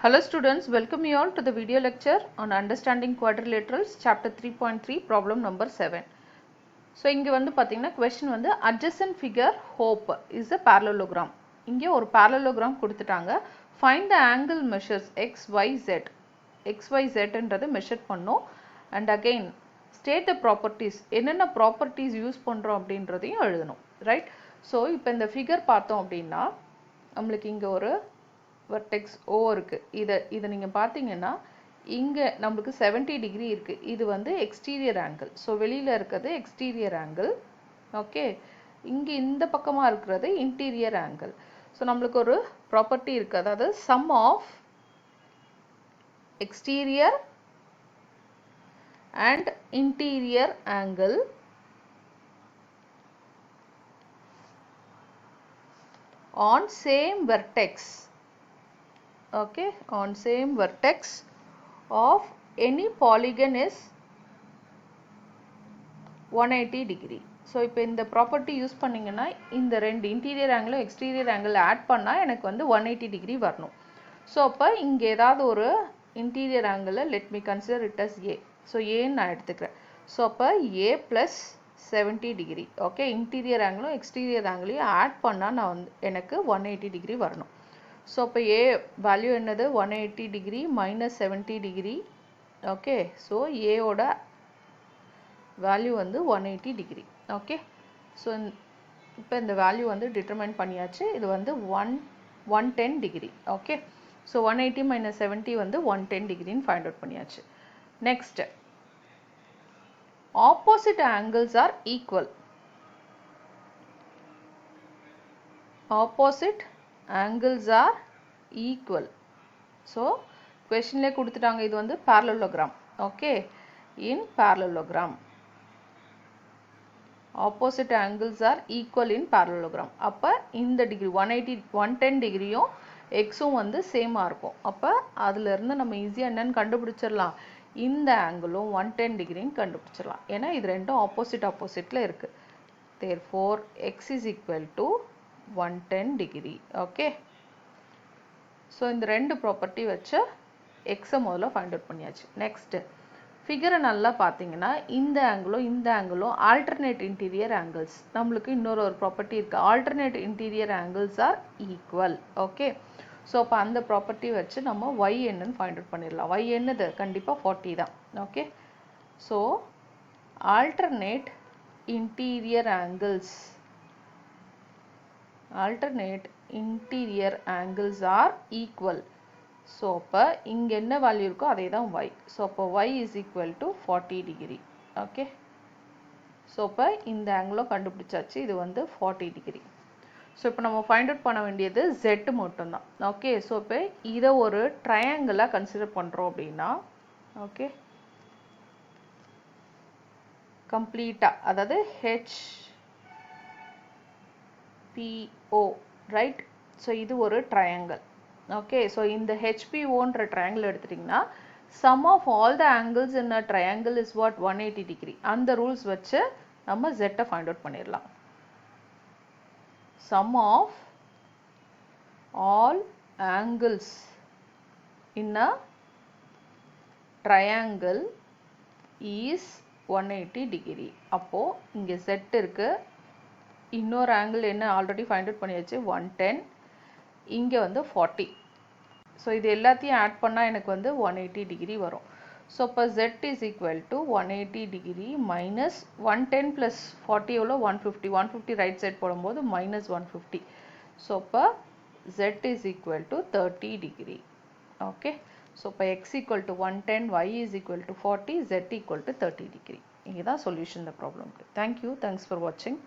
Hello students, welcome you all to the video lecture on understanding quadrilaterals chapter 3.3 problem number 7. So இங்க வந்து பாத்தீங்கன்னா question வந்து adjacent figure hope is a parallelogram. இங்க ஒரு parallelogram கொடுத்துட்டாங்க. Find the angle measures xyz. xyz என்றது measure பண்ணோம். And again state the properties. என்னென்ன properties யூஸ் பண்றோம் அப்படின்றதையும் எழுதணும். Right? So இப்போ இந்த figure பார்த்தோம் அப்படின்னா நம்மளுக்கு இங்க ஒரு vertex O இருக்கு. இத நீங்க பாத்தீங்கன்னா இங்க நமக்கு 70 டிகிரி இருக்கு. இது வந்து exterior angle. So வெளியில இருக்கிறது exterior angle. ஓகே. இங்க இந்த பக்கமா இருக்கிறது interior angle. So நமக்கு ஒரு ப்ராப்பர்ட்டி இருக்கு. அதாவது sum of exterior and interior angle on same vertex. Okay, on same vertex of any polygon is 180 degree. So இப்போ இந்த ப்ராப்பர்ட்டி யூஸ் பண்ணீங்கன்னா இந்த ரெண்டு இன்டீரியர் ஆங்கிளும் எக்ஸ்டீரியர் ஆங்கிள் ஆட் பண்ணா எனக்கு வந்து 180 டிகிரி வரணும். ஸோ அப்போ இங்கே ஏதாவது ஒரு interior angle let me consider it as A. So ஏன்னு நான் எடுத்துக்கிறேன். ஸோ அப்போ A plus 70 degree. Okay, interior ஆங்கிளும் எக்ஸ்டீரியர் ஆங்கிளையும் ஆட் பண்ணால் நான் வந்து எனக்கு 180 டிகிரி வரணும். ஸோ அப்போ ஏ வேல்யூ என்னது 180 degree minus 70 degree. Okay, so ஏவோட வேல்யூ வந்து 180 டிகிரி. ஓகே, ஸோ இப்போ இந்த வேல்யூ வந்து டிட்டர்மைன் பண்ணியாச்சு. இது வந்து 110 டிகிரி. ஓகே, ஸோ 180 மைனஸ் 70 வந்து 110 டிகிரின்னு ஃபைண்ட் அவுட் பண்ணியாச்சு. Next, opposite angles R equal. Opposite angles are equal. So questionல கொடுத்துட்டாங்க இது வந்து parallelogram. Okay, in parallelogram opposite angles are equal in parallelogram. அப்ப இந்த டிகிரி 110 டிகிரியும் xும் வந்து சேமா இருக்கும். அப்ப அதுல இருந்து நம்ம ஈஸியா என்னன்னு கண்டுபிடிச்சிடலாம், இந்த ஆங்கிளும் 110 டிகிரின்னு கண்டுபிடிச்சிடலாம். ஏன்னா இது ரெண்டும் ஆப்போசிட்ல இருக்கு. Therefore x is equal to 110 degree. Okay, so இந்த ரெண்டு ப்ராப்பர்ட்டி வச்சு x முதல்ல ஃபைண்ட் அவுட் பண்ணியாச்சு. நெக்ஸ்ட், ஃபிகரை நல்லா பார்த்தீங்கன்னா இந்த ஆங்கிளும் ஆல்டர்னேட் இன்டீரியர் ஆங்கிள்ஸ். நம்மளுக்கு இன்னொரு ப்ராப்பர்ட்டி இருக்கு, alternate interior angles R equal. Okay, so அப்போ அந்த ப்ராப்பர்ட்டி வச்சு நம்ம y என்னன்னு ஃபைண்ட் அவுட் பண்ணிடலாம். y என்னது கண்டிப்பாக 40 தான். Okay, so alternate interior angles are equal. So அப்ப இங்க என்ன வேல்யூ இருக்கோ அதே தான் y. So அப்ப y is equal to 40 degree. Okay, so அப்ப இந்த ஆங்கிளும் கண்டுபிடிச்சாச்சு. இது வந்து 40 degree. So இப்போ நம்ம ஃபைண்ட் அவுட் பண்ண வேண்டியது z மட்டும்தான். ஓகே, ஸோ இப்போ இதை ஒரு ட்ரையாங்கிளா கன்சிடர் பண்றோம் அப்படின்னா, ஓகே, கம்ப்ளீட்டா அதாவது HPO, ரைட்? ஸோ இது ஒரு ட்ரையாங்கிள். ஓகே, ஸோ இந்த HPOன்ற ட்ரையாங்கிள் எடுத்துட்டிங்கன்னா sum of all the angles in a triangle is what 180 degree. அந்த ரூல்ஸ் வச்சு நம்ம z ஃபைண்ட் அவுட் பண்ணிடலாம். sum of all angles in a triangle is 180 degree. அப்போ இங்க z இருக்கு, இன்னொரு ஆங்கிள் என்ன ஆல்ரெடி ஃபைண்ட் அவுட் பண்ணியாச்சு 110, இங்க வந்து 40. ஸோ இது எல்லாத்தையும் ஆட் பண்ணா எனக்கு வந்து 180 டிகிரி வரும். ஸோ இப்போ z is equal to 180 degree minus 110 plus 40 எவ்வளோ 150 ரைட் சைட் போடும்போது மைனஸ் 150. ஸோ இப்போ z is equal to 30 degree. Okay, so இப்போ x equal to 110, y is equal to 40, z equal to 30 degree. இதுதான் solution இந்த ப்ராப்ளம்க்கு. Thank you, thanks for வாட்சிங்.